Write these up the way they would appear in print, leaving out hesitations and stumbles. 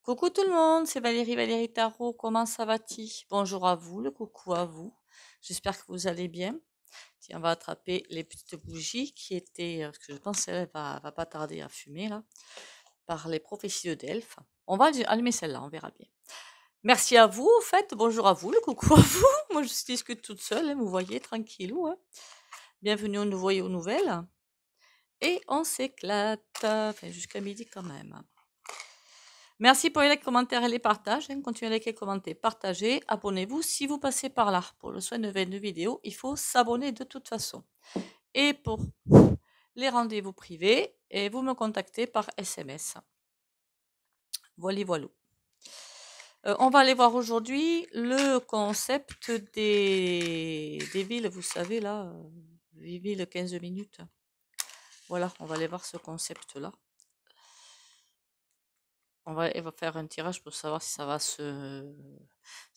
Coucou tout le monde, c'est Valérie Tarot, comment ça va-t-il? Bonjour à vous, le coucou à vous. J'espère que vous allez bien. Tiens, on va attraper les petites bougies qui étaient, parce que je pense qu'elle va pas tarder à fumer là, par les prophéties de Delphes. On va allumer celle-là, on verra bien. Merci à vous, au fait, bonjour à vous, le coucou à vous. Moi je discute toute seule, hein, vous voyez, tranquillou. Hein. Bienvenue aux nouveaux et aux nouvelles. Et on s'éclate, enfin jusqu'à midi quand même. Merci pour les likes, commentaires et les partages. Hein. Continuez à liker, commenter, partager. Abonnez-vous si vous passez par là. Pour le soin de nouvelles vidéos, il faut s'abonner de toute façon. Et pour les rendez-vous privés, et vous me contactez par SMS. Voilà, voilà. On va aller voir aujourd'hui le concept des villes, vous savez là, 8 villes, 15 minutes. Voilà, on va aller voir ce concept-là. On va faire un tirage pour savoir si ça va se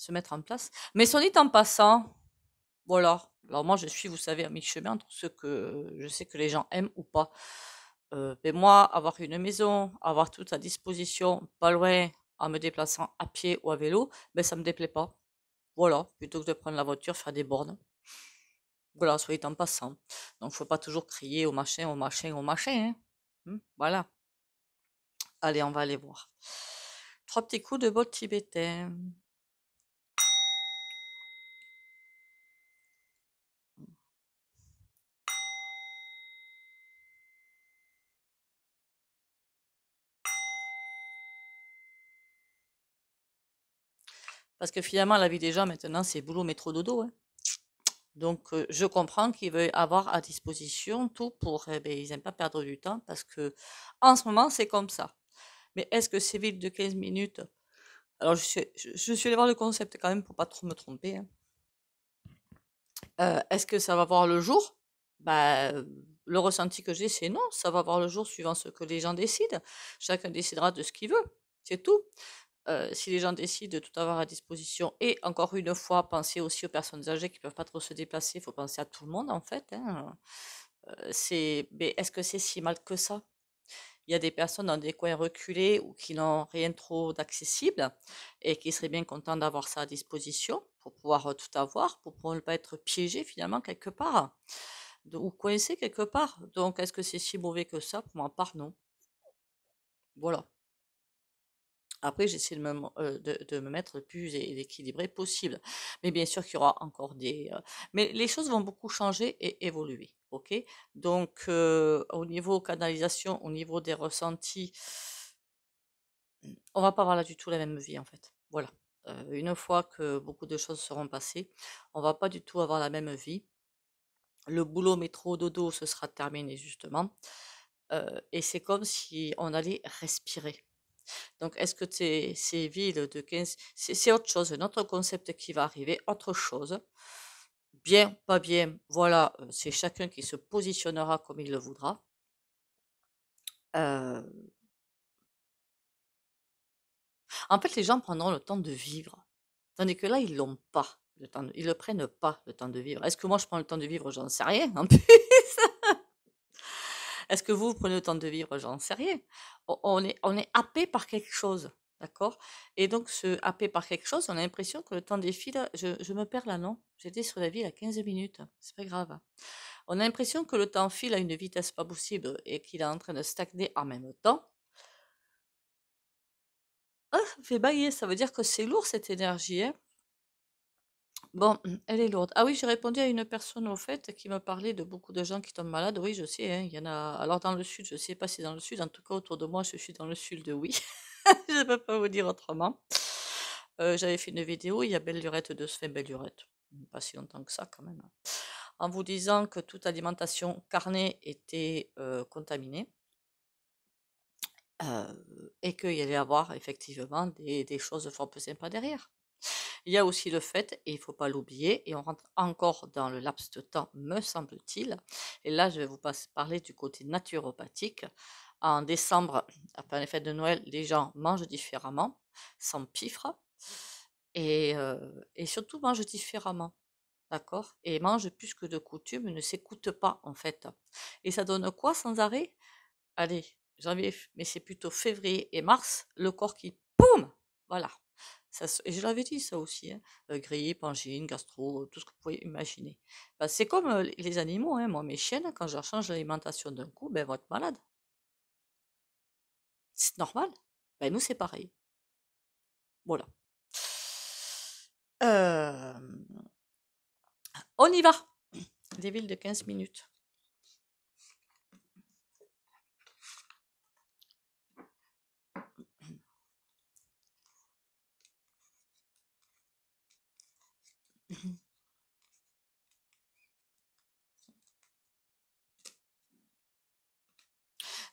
mettre en place. Mais soit dit en passant, voilà. Alors moi, je suis, vous savez, à mi-chemin entre ce que je sais que les gens aiment ou pas. Mais moi, avoir une maison, avoir tout à disposition, pas loin, en me déplaçant à pied ou à vélo, ben ça me déplaît pas. Voilà, plutôt que de prendre la voiture, faire des bornes. Voilà, soit dit en passant. Donc, faut pas toujours crier au machin, au machin, au machin. Hein. Voilà. Allez, on va aller voir. 3 petits coups de bol tibétain. Parce que finalement, la vie des gens maintenant, c'est boulot, métro, dodo. Hein. Donc, je comprends qu'ils veulent avoir à disposition tout pour, ils n'aiment pas perdre du temps parce que en ce moment, c'est comme ça. Mais est-ce que c'est vite de 15 minutes? Alors, je suis allée voir le concept quand même pour pas trop me tromper. Hein. Est-ce que ça va voir le jour? Bah, le ressenti que j'ai, c'est non, ça va voir le jour suivant ce que les gens décident. Chacun décidera de ce qu'il veut, c'est tout. Si les gens décident de tout avoir à disposition et encore une fois, pensez aussi aux personnes âgées qui peuvent pas trop se déplacer, il faut penser à tout le monde en fait, hein. Mais est-ce que c'est si mal que ça? Il y a des personnes dans des coins reculés ou qui n'ont rien trop d'accessible et qui seraient bien contents d'avoir ça à disposition pour pouvoir tout avoir, pour ne pas être piégés finalement quelque part ou coincés quelque part. Donc, est-ce que c'est si mauvais que ça? Pour ma part, non. Voilà. Après, j'essaie de me mettre le plus équilibré possible. Mais bien sûr qu'il y aura encore des... Mais les choses vont beaucoup changer et évoluer. OK? Donc, au niveau canalisation, au niveau des ressentis, on va pas avoir là du tout la même vie en fait. Voilà. Une fois que beaucoup de choses seront passées, on va pas du tout avoir la même vie. Le boulot, métro, dodo, ce sera terminé justement. Et c'est comme si on allait respirer. Donc, est-ce que ces villes de 15... C'est autre chose, un autre concept qui va arriver, autre chose. Bien, pas bien, voilà, c'est chacun qui se positionnera comme il le voudra. Euh, En fait, les gens prendront le temps de vivre. Tandis que là, ils l'ont pas. Ils le prennent pas, le temps de vivre. Est-ce que moi, je prends le temps de vivre? J'en sais rien, en plus. Est-ce que vous prenez le temps de vivre? J'en sais rien. On est happé par quelque chose, d'accord? Et donc, happé par quelque chose, on a l'impression que le temps défile. Je me perds là, non? J'étais sur la ville à 15 minutes. C'est pas grave. On a l'impression que le temps file à une vitesse pas possible et qu'il est en train de stagner en même temps. Ah, ça me fait bailler. Ça veut dire que c'est lourd cette énergie, hein? Bon, elle est lourde. Ah oui, j'ai répondu à une personne au fait qui me parlait de beaucoup de gens qui tombent malades. Oui, je sais, hein, il y en a. Alors dans le sud, je sais pas si dans le sud, en tout cas autour de moi, je suis dans le sud de oui. Je ne peux pas vous dire autrement. J'avais fait une vidéo, il y a belle lurette de ce fait, belle lurette. Pas si longtemps que ça quand même. En vous disant que toute alimentation carnée était contaminée et qu'il y allait avoir effectivement des choses fort peu sympas derrière. Il y a aussi le fait, et il ne faut pas l'oublier, et on rentre encore dans le laps de temps, me semble-t-il, et là je vais vous parler du côté naturopathique. En décembre, après les fêtes de Noël, les gens mangent différemment, s'empiffrent, et surtout mangent différemment. D'accord? Et mangent plus que de coutume, ne s'écoutent pas en fait. Et ça donne quoi sans arrêt? Allez, janvier, mais c'est plutôt février et mars, le corps qui, boum, Voilà. Et je l'avais dit ça aussi, hein. Grippe, angine, gastro, tout ce que vous pouvez imaginer. Bah, c'est comme les animaux, hein. Moi, mes chiennes, quand je leur change l'alimentation d'un coup, ben, elles vont être malades. C'est normal. Ben, nous, c'est pareil. Voilà. Euh, On y va. Des villes de 15 minutes.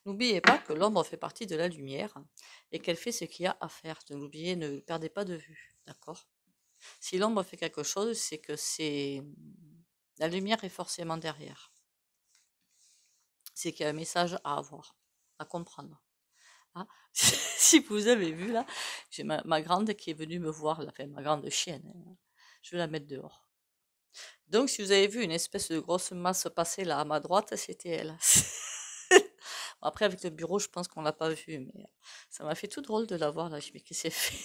N'oubliez pas que l'ombre fait partie de la lumière et qu'elle fait ce qu'il y a à faire. Ne l'oubliez, ne le perdez pas de vue. D'accord? Si l'ombre fait quelque chose, c'est que la lumière est forcément derrière. C'est qu'il y a un message à avoir, à comprendre. Ah, si vous avez vu là, j'ai ma grande qui est venue me voir, là, enfin ma grande chienne, hein. Je vais la mettre dehors. Donc si vous avez vu une espèce de grosse masse passer là à ma droite, c'était elle. Bon, après avec le bureau, je pense qu'on l'a pas vue, mais ça m'a fait tout drôle de la voir là. Je me dis qu'est-ce qu'elle fait?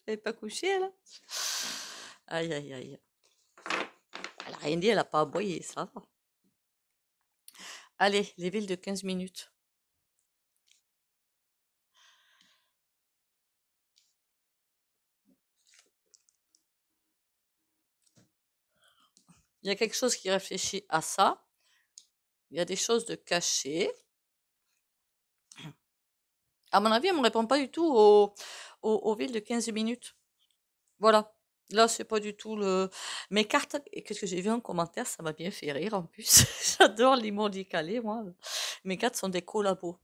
Elle n'est pas couchée elle? Aïe aïe aïe. Elle a rien dit, elle a pas aboyé, ça va. Allez, les villes de 15 minutes. Il y a quelque chose qui réfléchit à ça. Il y a des choses de cachées. À mon avis, elle me répond pas du tout aux villes de 15 minutes. Voilà. Là, c'est pas du tout le. Mes cartes, et qu'est-ce que j'ai vu en commentaire, ça m'a bien fait rire en plus. J'adore les mots décalés, moi. Mes cartes sont des collabos.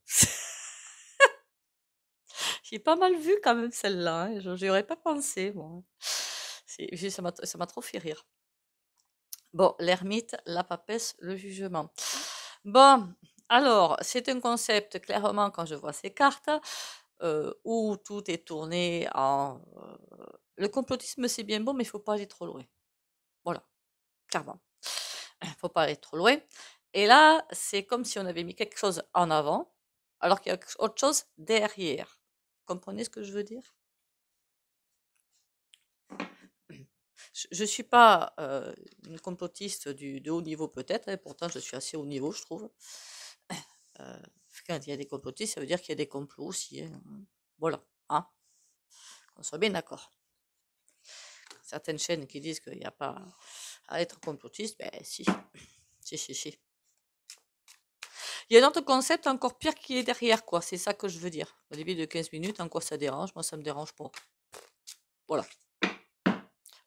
J'ai pas mal vu quand même celle-là, hein. J'y aurais pas pensé, moi. Ça m'a trop fait rire. Bon, l'ermite, la papesse, le jugement. Bon, alors, c'est un concept, clairement, quand je vois ces cartes, où tout est tourné en... le complotisme, c'est bien beau, mais il faut pas aller trop loin. Voilà, clairement. Il faut pas aller trop loin. Et là, c'est comme si on avait mis quelque chose en avant, alors qu'il y a autre chose derrière. Vous comprenez ce que je veux dire? Je ne suis pas une complotiste de haut niveau peut-être, hein, pourtant je suis assez haut niveau, je trouve. Euh, Quand il y a des complotistes, ça veut dire qu'il y a des complots aussi, hein. Voilà, hein, qu'on soit bien d'accord. Certaines chaînes qui disent qu'il n'y a pas à être complotiste, ben si, si. Il y a un autre concept encore pire qui est derrière, quoi. C'est ça que je veux dire. Au début de 15 minutes, en quoi ça dérange? Moi, ça me dérange pas. Voilà.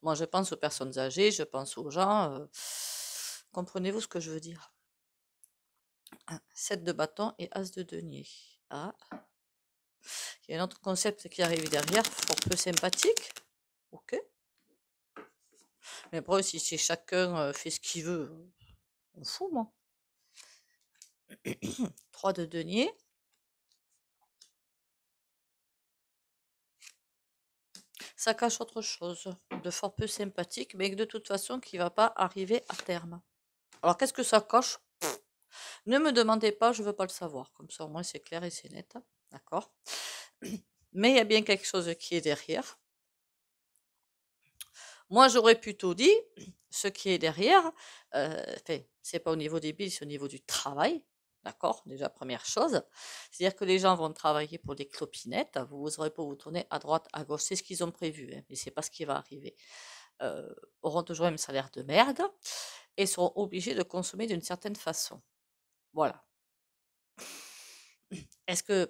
Moi, je pense aux personnes âgées, je pense aux gens. Comprenez-vous ce que je veux dire? 7 de bâton et as de denier. Ah. Il y a un autre concept qui arrive derrière, fort peu sympathique. Ok. Mais après, si chacun fait ce qu'il veut, on fout, moi. 3 de denier. Ça cache autre chose, de fort peu sympathique, mais de toute façon qui ne va pas arriver à terme. Alors, qu'est-ce que ça cache? Ne me demandez pas, je ne veux pas le savoir. Comme ça, au moins, c'est clair et c'est net. D'accord? Mais il y a bien quelque chose qui est derrière. Moi, j'aurais plutôt dit, ce qui est derrière, c'est pas au niveau des billes, c'est au niveau du travail. D'accord? Déjà, première chose. C'est-à-dire que les gens vont travailler pour des clopinettes. Vous aurez pas vous tourner à droite, à gauche. C'est ce qu'ils ont prévu, hein, mais c'est pas ce qui va arriver. Auront toujours un salaire de merde et seront obligés de consommer d'une certaine façon. Voilà.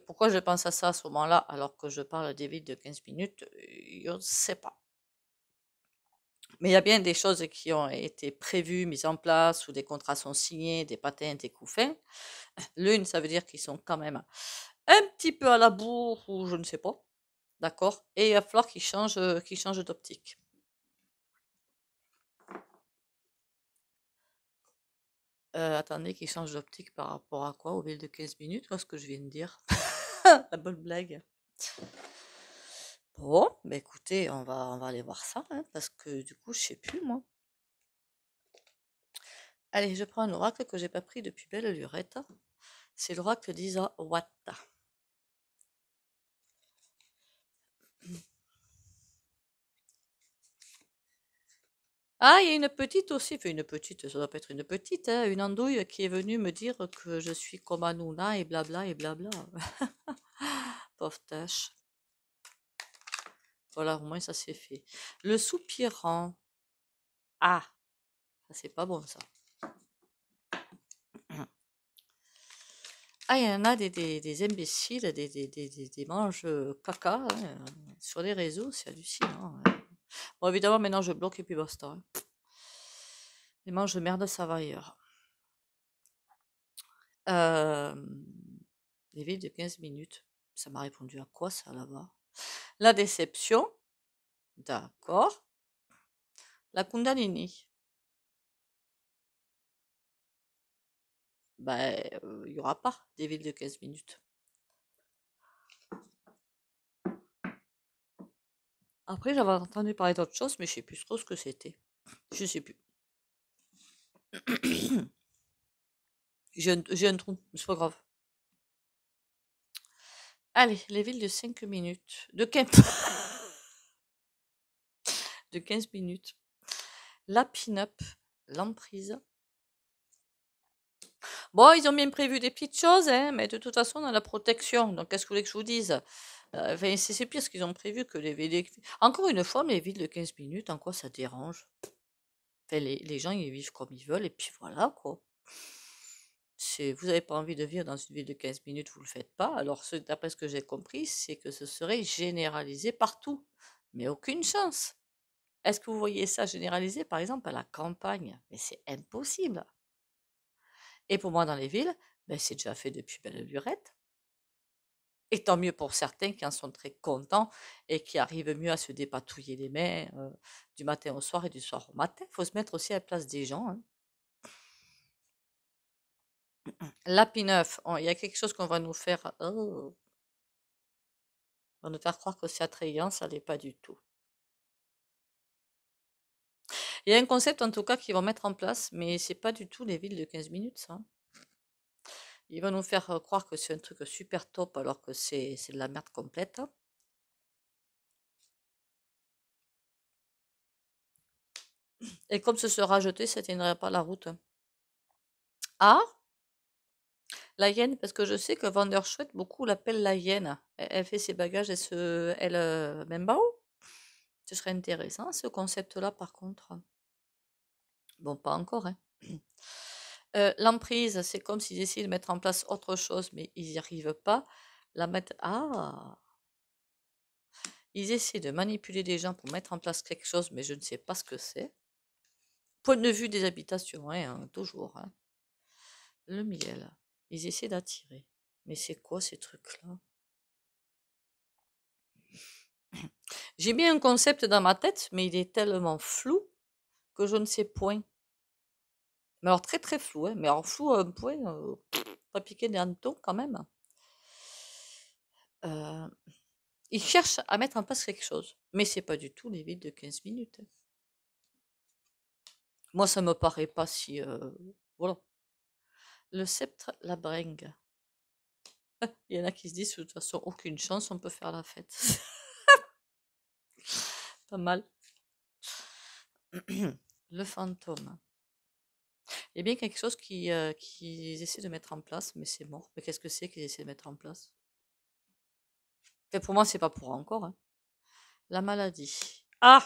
Pourquoi je pense à ça à ce moment-là alors que je parle des vides de 15 minutes? Je ne sais pas. Mais il y a bien des choses qui ont été prévues, mises en place, ou des contrats sont signés, des patents, des coups faits. L'une, ça veut dire qu'ils sont quand même un petit peu à la bourre ou je ne sais pas. D'accord? Et il va falloir qu'ils changent d'optique. Attendez, qu'ils changent d'optique par rapport à quoi? Au ville de 15 minutes? Qu'est-ce que je viens de dire? La bonne blague. Bon, bah écoutez, on va aller voir ça, hein, parce que du coup, je sais plus, moi. Allez, je prends un oracle que j'ai pas pris depuis belle lurette. C'est l'oracle d'Isa Watt. Ah, il y a une petite aussi, enfin une petite, ça doit pas être une petite, hein, une andouille qui est venue me dire que je suis comme Hanouna et blabla et blabla. Pauvre tâche. Voilà, au moins ça c'est fait. Le soupirant. Ah, ça c'est pas bon ça. Ah, il y en a des imbéciles, des manges caca hein, sur les réseaux, c'est hallucinant. Hein. Bon, évidemment, maintenant je bloque et puis basta. Hein. Les manges de merde, ça va ailleurs. Euh, les villes de 15 minutes. Ça m'a répondu à quoi ça là-bas? La déception. D'accord. La Kundalini. Ben, il n'y aura pas des villes de 15 minutes. Après, j'avais entendu parler d'autre chose, mais je sais plus trop ce que c'était. Je sais plus. J'ai un trou, mais c'est pas grave. Allez, les villes de 5 minutes. De 15, de 15 minutes. La pin-up, l'emprise. Bon, ils ont bien prévu des petites choses, hein, mais de toute façon, on a la protection. Donc, qu'est-ce que vous voulez que je vous dise? Enfin, c'est pire ce qu'ils ont prévu que les villes. Encore une fois, les villes de 15 minutes, en quoi ça dérange? Enfin, les gens, ils vivent comme ils veulent, et puis voilà, quoi. Vous n'avez pas envie de vivre dans une ville de 15 minutes, vous ne le faites pas. Alors, d'après ce que j'ai compris, c'est que ce serait généralisé partout. Mais aucune chance. Est-ce que vous voyez ça généralisé, par exemple, à la campagne? Mais c'est impossible. Et pour moi, dans les villes, ben, c'est déjà fait depuis belle lurette. Et tant mieux pour certains qui en sont très contents et qui arrivent mieux à se dépatouiller les mains du matin au soir et du soir au matin. Il faut se mettre aussi à la place des gens. Hein. La P9, il y a quelque chose qu'on va nous faire. Oh, on va nous faire croire que c'est attrayant, ça l'est pas du tout. Il y a un concept en tout cas qu'ils vont mettre en place, mais c'est pas du tout les villes de 15 minutes, ça. Ils vont nous faire croire que c'est un truc super top alors que c'est de la merde complète. Et comme ce sera jeté, ça tiendrait pas la route. Ah, la hyène, parce que je sais que Vanderchouette, beaucoup l'appellent la hyène. Elle fait ses bagages, même pas où. Ce serait intéressant ce concept-là par contre. Bon, pas encore, hein. L'emprise, c'est comme s'ils essayaient de mettre en place autre chose, mais ils n'y arrivent pas. Ah, ils essaient de manipuler des gens pour mettre en place quelque chose, mais je ne sais pas ce que c'est. Point de vue des habitations, hein, toujours. Hein. Le miel, ils essaient d'attirer. Mais c'est quoi ces trucs-là? J'ai mis un concept dans ma tête, mais il est tellement flou que je ne sais point. Mais alors très très flou, hein. Mais alors flou à un point, pas piquer des hannetons quand même. Euh, ils cherchent à mettre en place quelque chose, mais c'est pas du tout les villes de 15 minutes. Hein. Moi, ça me paraît pas si... voilà. Le sceptre, la bringue. Il y en a qui se disent, de toute façon, aucune chance, on peut faire la fête. Pas mal. Le fantôme. Il y a bien quelque chose qu'ils essaient de mettre en place, mais c'est mort. Mais qu'est-ce que c'est qu'ils essaient de mettre en place? Et pour moi, c'est pas pour encore. Hein. La maladie. Ah!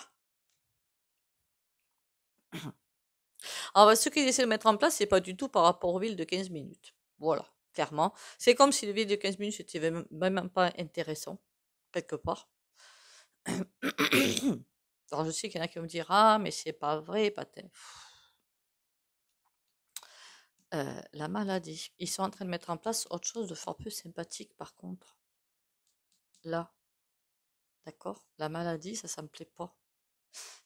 Alors, ce qu'ils essaient de mettre en place, c'est pas du tout par rapport aux villes de 15 minutes. Voilà, clairement. C'est comme si les villes de 15 minutes, c'était même pas intéressant, quelque part. Alors, je sais qu'il y en a qui vont me dire, ah, mais c'est pas vrai, patin. La maladie. Ils sont en train de mettre en place autre chose de fort peu sympathique, par contre. Là, d'accord? La maladie, ça me plaît pas.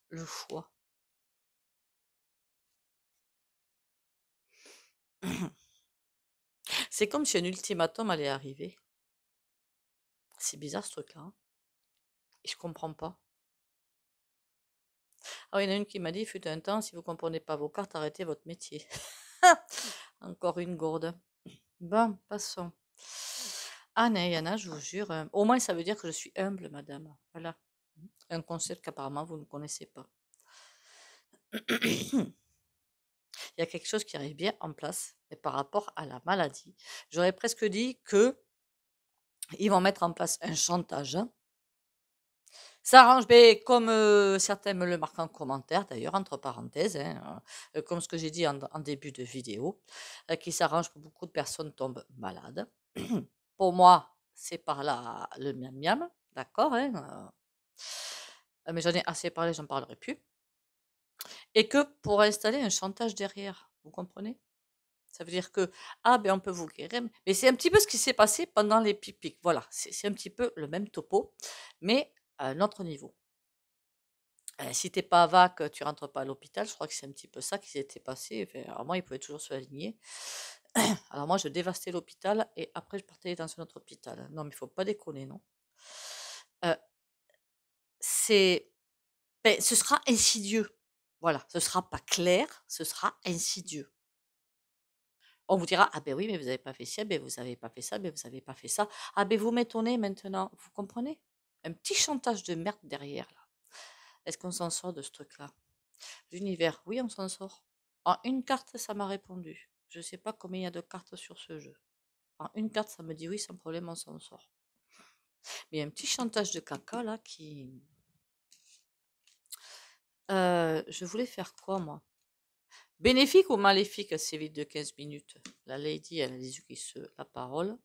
Le choix. C'est comme si un ultimatum allait arriver. C'est bizarre ce truc-là. Hein. Et je comprends pas. Ah, il y en a une qui m'a dit, fut un temps, si vous comprenez pas vos cartes, arrêtez votre métier. Encore une gourde. Bon, passons. Ah, non, il y en a, je vous jure. Au moins, ça veut dire que je suis humble, madame. Voilà. Un concept qu'apparemment vous ne connaissez pas. Il y a quelque chose qui arrive bien en place. Et par rapport à la maladie, j'aurais presque dit que ils vont mettre en place un chantage. Hein. Ça arrange, mais comme certains me le marquent en commentaire, d'ailleurs, entre parenthèses, hein, comme ce que j'ai dit en début de vidéo, qui s'arrange pour beaucoup de personnes tombent malades. Pour moi, c'est par là le miam miam, d'accord, hein, mais j'en ai assez parlé, j'en parlerai plus. Et que pour installer un chantage derrière, vous comprenez? Ça veut dire que, ah ben on peut vous guérir, mais c'est un petit peu ce qui s'est passé pendant les pipiques. Voilà, c'est un petit peu le même topo, mais à un autre niveau. Si t'es pas VAC, tu rentres pas à l'hôpital. Je crois que c'est un petit peu ça qui s'était passé. Enfin, alors moi, ils pouvaient toujours se aligner. Alors moi, je dévastais l'hôpital et après, je partais dans un autre hôpital. Non, mais il faut pas déconner, non. Euh, c'est, ben, ce sera insidieux. Voilà, ce sera pas clair, ce sera insidieux. On vous dira, ah ben oui, mais vous n'avez pas fait ci, ben vous n'avez pas fait ça, ben vous n'avez pas fait ça. Ah ben vous m'étonnez maintenant, vous comprenez? Un petit chantage de merde derrière, là. Est-ce qu'on s'en sort de ce truc-là? L'univers, oui, on s'en sort. En une carte, ça m'a répondu. Je ne sais pas combien il y a de cartes sur ce jeu. En une carte, ça me dit oui, sans problème, on s'en sort. Mais il y a un petit chantage de caca, là, qui... je voulais faire quoi, moi? Bénéfique ou maléfique, c'est vite de 15 minutes. La lady, elle a les yeux qui se... la parole.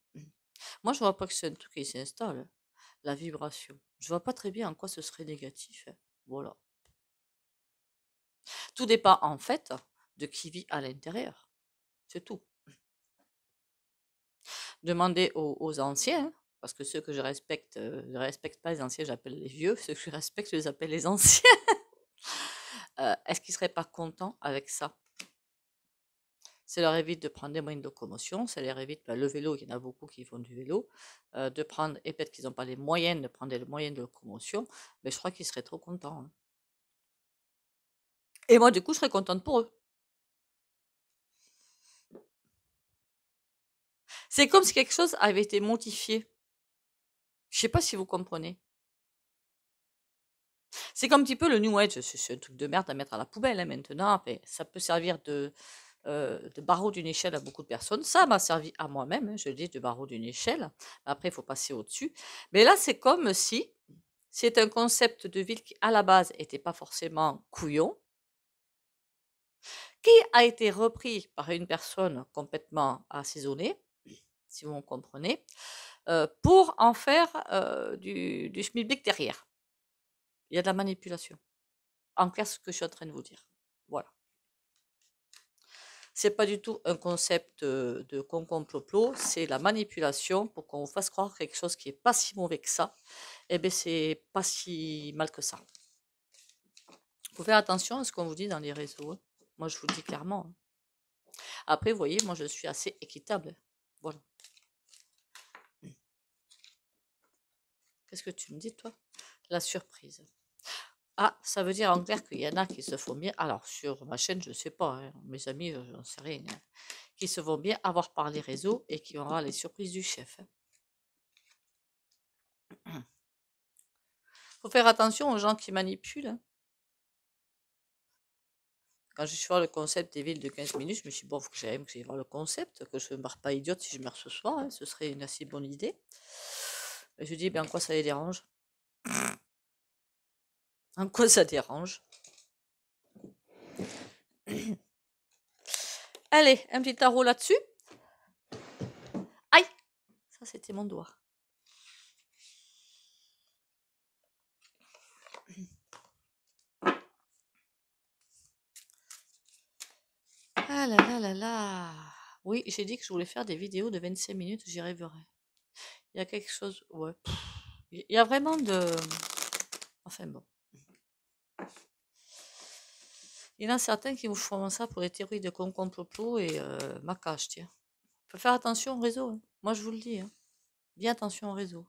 Moi, je vois pas que c'est un truc qui s'installe. La vibration. Je vois pas très bien en quoi ce serait négatif. Hein. Voilà. Tout dépend, en fait, de qui vit à l'intérieur. C'est tout. Demandez aux anciens, hein, parce que ceux que je ne respecte pas les anciens, j'appelle les vieux. Ceux que je respecte, je les appelle les anciens. Est-ce qu'ils ne seraient pas contents avec ça? Ça leur évite de prendre des moyens de locomotion, ça leur évite le vélo, il y en a beaucoup qui font du vélo, de prendre, et peut-être qu'ils n'ont pas les moyens de prendre les moyens de locomotion, mais je crois qu'ils seraient trop contents. Hein. Et moi, du coup, je serais contente pour eux. C'est comme si quelque chose avait été modifié. Je ne sais pas si vous comprenez. C'est comme un petit peu le New Age, c'est un truc de merde à mettre à la poubelle hein, maintenant. Ça peut servir de barreau d'une échelle à beaucoup de personnes. Ça m'a servi à moi-même, hein, je dis, de barreau d'une échelle. Après, il faut passer au-dessus. Mais là, c'est comme si c'est un concept de ville qui, à la base, n'était pas forcément couillon, qui a été repris par une personne complètement assaisonnée, si vous me comprenez, pour en faire du schmilblick derrière. Il y a de la manipulation. En clair, ce que je suis en train de vous dire. Voilà. C'est pas du tout un concept de concomplot, c'est la manipulation pour qu'on vous fasse croire quelque chose qui est pas si mauvais que ça. Eh bien, c'est pas si mal que ça. Il faut faire attention à ce qu'on vous dit dans les réseaux. Hein. Moi, je vous le dis clairement. Hein. Après, vous voyez, moi, je suis assez équitable. Voilà. Qu'est-ce que tu me dis, toi? La surprise. Ah, ça veut dire en clair qu'il y en a qui se font bien. Alors, sur ma chaîne, je ne sais pas. Hein. Mes amis, je n'en sais rien. Hein. Qui se vont bien avoir par les réseaux et qui vont avoir les surprises du chef. Hein. Faut faire attention aux gens qui manipulent. Hein. Quand je suis voir le concept des villes de 15 minutes, je me suis dit, bon, faut que j'aille voir le concept, que je ne meurs pas idiote si je meurs ce soir, hein, ce serait une assez bonne idée. Et je dis, ben, en quoi ça les dérange? En quoi ça dérange? Allez, un petit tarot là-dessus. Aïe! Ça, c'était mon doigt. Ah là là là là. Oui, j'ai dit que je voulais faire des vidéos de 25 minutes, j'y rêverai. Il y a quelque chose. Ouais. Il y a vraiment de. Enfin bon. Il y en a certains qui vous font ça pour les théories de complot et macache, tiens. Faut faire attention au réseau. Hein. Moi, je vous le dis. Hein. Bien attention au réseau.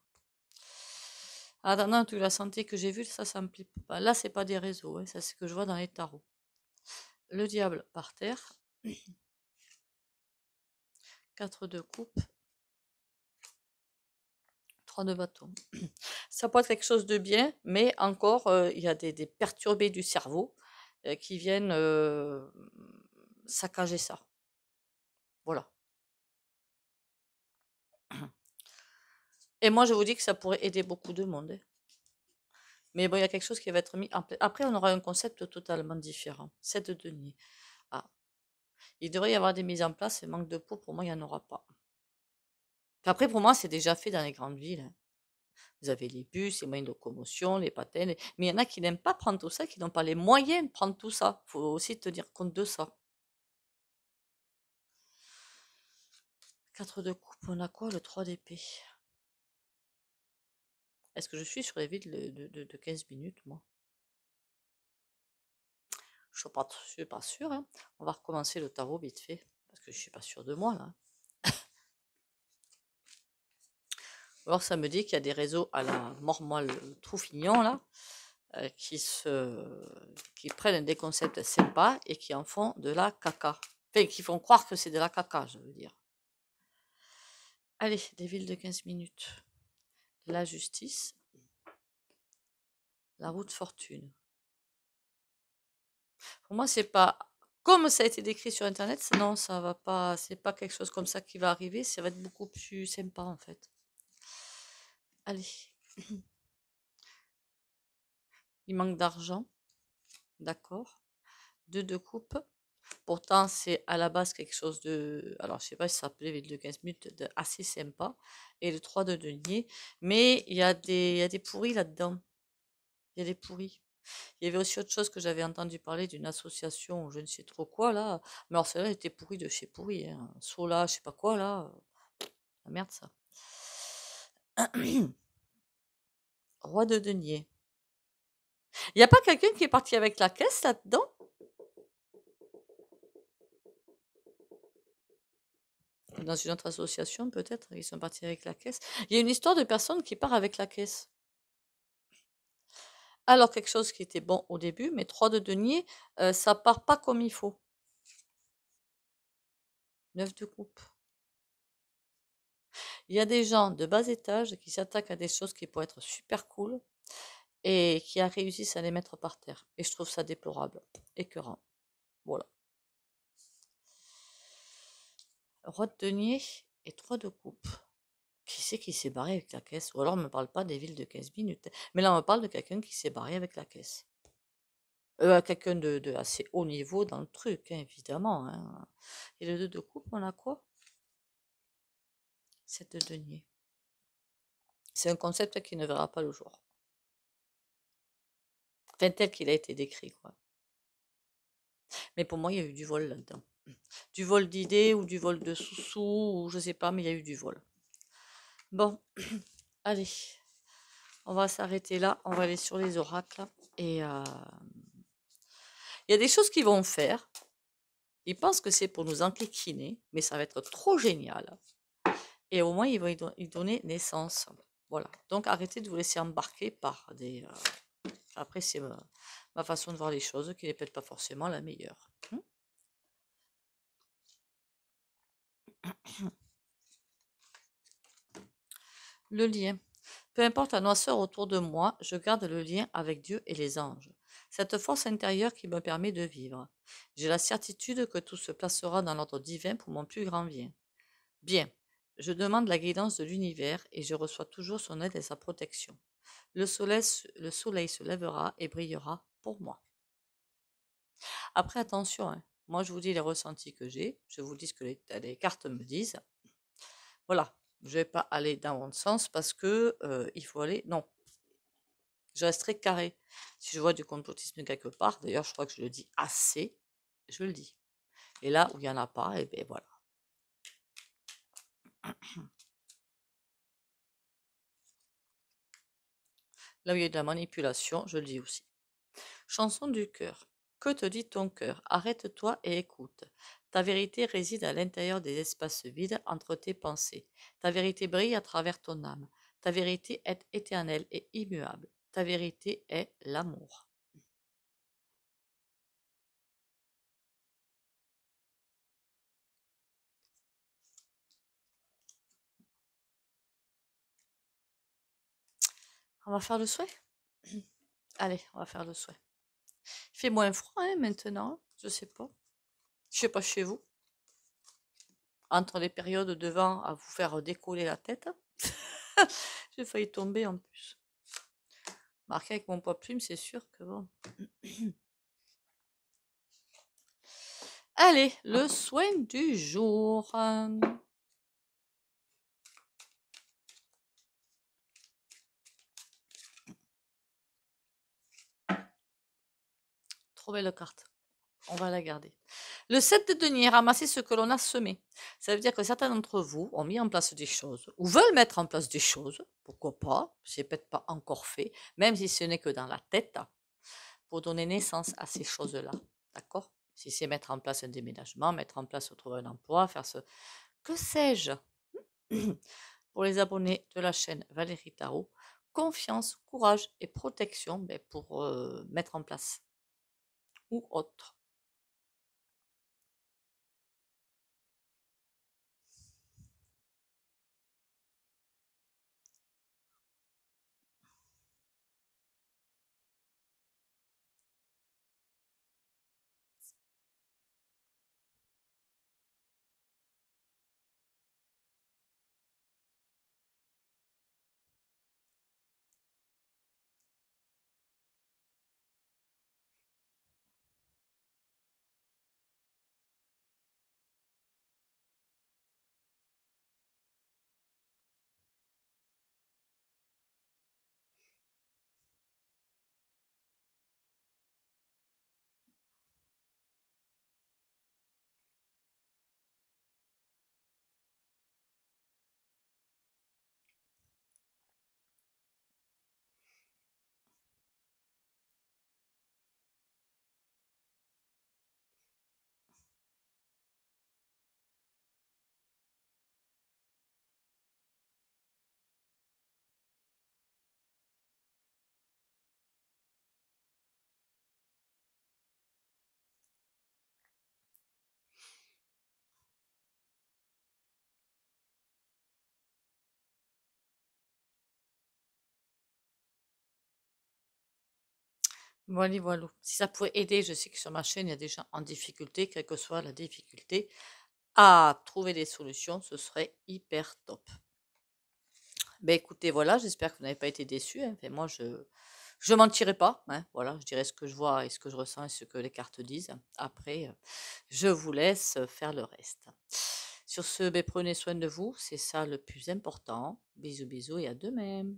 Ah non, toute la santé que j'ai vue, ça me plaît pas. Là, c'est pas des réseaux. Hein. Ça, c'est ce que je vois dans les tarots. Le diable par terre. 4 de coupe. 3 de bâton. Ça peut être quelque chose de bien, mais encore, il y a des perturbés du cerveau qui viennent saccager ça. Voilà. Et moi, je vous dis que ça pourrait aider beaucoup de monde, hein. Mais bon, il y a quelque chose qui va être mis en place. Après, on aura un concept totalement différent. 7 de denier. Ah, il devrait y avoir des mises en place. Et manque de peau, pour moi, il n'y en aura pas. Après, pour moi, c'est déjà fait dans les grandes villes, hein. Vous avez les bus, les moyens de locomotion, les patins. Mais il y en a qui n'aiment pas prendre tout ça, qui n'ont pas les moyens de prendre tout ça. Il faut aussi tenir compte de ça. 4 de coupe, on a quoi? Le 3 d'épée. Est-ce que je suis sur les vides de 15 minutes, moi? Je ne suis pas sûre, hein. On va recommencer le tarot vite fait, parce que je ne suis pas sûre de moi, là. Alors, ça me dit qu'il y a des réseaux à la mormoile Troufignon, là, qui prennent des concepts sympas et qui en font de la caca. Enfin, qui font croire que c'est de la caca, je veux dire. Allez, des villes de 15 minutes. La justice. La roue de fortune. Pour moi, c'est pas comme ça a été décrit sur Internet. Non, ça va pas. C'est pas quelque chose comme ça qui va arriver. Ça va être beaucoup plus sympa, en fait. Allez. Il manque d'argent. D'accord. 2 de coupe. Pourtant, c'est à la base quelque chose de. Alors, je sais pas si ça s'appelait ville de 15 minutes, de assez sympa. Et le 3 de denier. Mais il y a des pourris là-dedans. Il y a des pourris. Il y avait aussi autre chose que j'avais entendu parler d'une association, ou je ne sais trop quoi, là. Mais alors, celle-là était pourrie de chez pourri, hein. Sola, je sais pas quoi, là. La merde, ça. Roi de denier. Il n'y a pas quelqu'un qui est parti avec la caisse là-dedans? Dans une autre association, peut-être, ils sont partis avec la caisse. Il y a une histoire de personne qui part avec la caisse. Alors, quelque chose qui était bon au début, mais 3 de denier, ça part pas comme il faut. 9 de coupe. Il y a des gens de bas étage qui s'attaquent à des choses qui pourraient être super cool et qui réussissent à les mettre par terre. Et je trouve ça déplorable, écœurant. Voilà. Roi de denier et 3 de coupe. Qui c'est qui s'est barré avec la caisse? Ou alors on ne me parle pas des villes de 15 minutes. Mais là, on me parle de quelqu'un qui s'est barré avec la caisse. Quelqu'un de assez haut niveau dans le truc, hein, évidemment, hein. Et le 2 de coupe, on a quoi? 7 de denier. C'est un concept qui ne verra pas le jour. Enfin, tel qu'il a été décrit, quoi. Mais pour moi, il y a eu du vol là-dedans. Du vol d'idées ou du vol de sous-sous, ou je sais pas, mais il y a eu du vol. Bon, allez, on va s'arrêter là. On va aller sur les oracles. Et il y a des choses qu'ils vont faire. Ils pensent que c'est pour nous enquiquiner, mais ça va être trop génial. Et au moins, ils vont y donner naissance. Voilà. Donc, arrêtez de vous laisser embarquer par des. Après, c'est ma façon de voir les choses, qui n'est peut-être pas forcément la meilleure. Le lien. Peu importe la noirceur autour de moi, je garde le lien avec Dieu et les anges. Cette force intérieure qui me permet de vivre. J'ai la certitude que tout se placera dans l'ordre divin pour mon plus grand bien. Bien. Je demande la guidance de l'univers et je reçois toujours son aide et sa protection. Le soleil se lèvera et brillera pour moi. Après, attention, hein. Moi je vous dis les ressentis que j'ai, je vous dis ce que les cartes me disent. Voilà, je ne vais pas aller dans mon sens parce que il faut aller. Non, je resterai carré. Si je vois du complotisme quelque part, d'ailleurs, je crois que je le dis assez, je le dis. Et là où il n'y en a pas, et bien voilà. Là où il y a de la manipulation, je le dis aussi. Chanson du cœur. Que te dit ton cœur? Arrête-toi et écoute. Ta vérité réside à l'intérieur des espaces vides entre tes pensées. Ta vérité brille à travers ton âme. Ta vérité est éternelle et immuable. Ta vérité est l'amour. On va faire le souhait? Allez, on va faire le souhait. Il fait moins froid hein, maintenant, je sais pas. Je sais pas chez vous. Entre les périodes de vent à vous faire décoller la tête. J'ai failli tomber en plus. Marqué avec mon poids plume, c'est sûr que bon. Allez, le soin du jour. Trop belle carte. On va la garder. Le 7 de denier, ramasser ce que l'on a semé. Ça veut dire que certains d'entre vous ont mis en place des choses ou veulent mettre en place des choses. Pourquoi pas? C'est peut-être pas encore fait, même si ce n'est que dans la tête, pour donner naissance à ces choses-là. D'accord? Si c'est mettre en place un déménagement, mettre en place trouver un emploi, faire ce. Que sais-je? Pour les abonnés de la chaîne Valérie Tarot, confiance, courage et protection pour mettre en place ou autre. Voilà, voilà. Si ça pouvait aider, je sais que sur ma chaîne, il y a des gens en difficulté, quelle que soit la difficulté, à trouver des solutions, ce serait hyper top. Ben écoutez, voilà, j'espère que vous n'avez pas été déçus. Hein. Enfin, moi, je mentirai pas. Hein. Voilà, je dirai ce que je vois et ce que je ressens et ce que les cartes disent. Après, je vous laisse faire le reste. Sur ce, ben, prenez soin de vous, c'est ça le plus important. Bisous, bisous et à demain.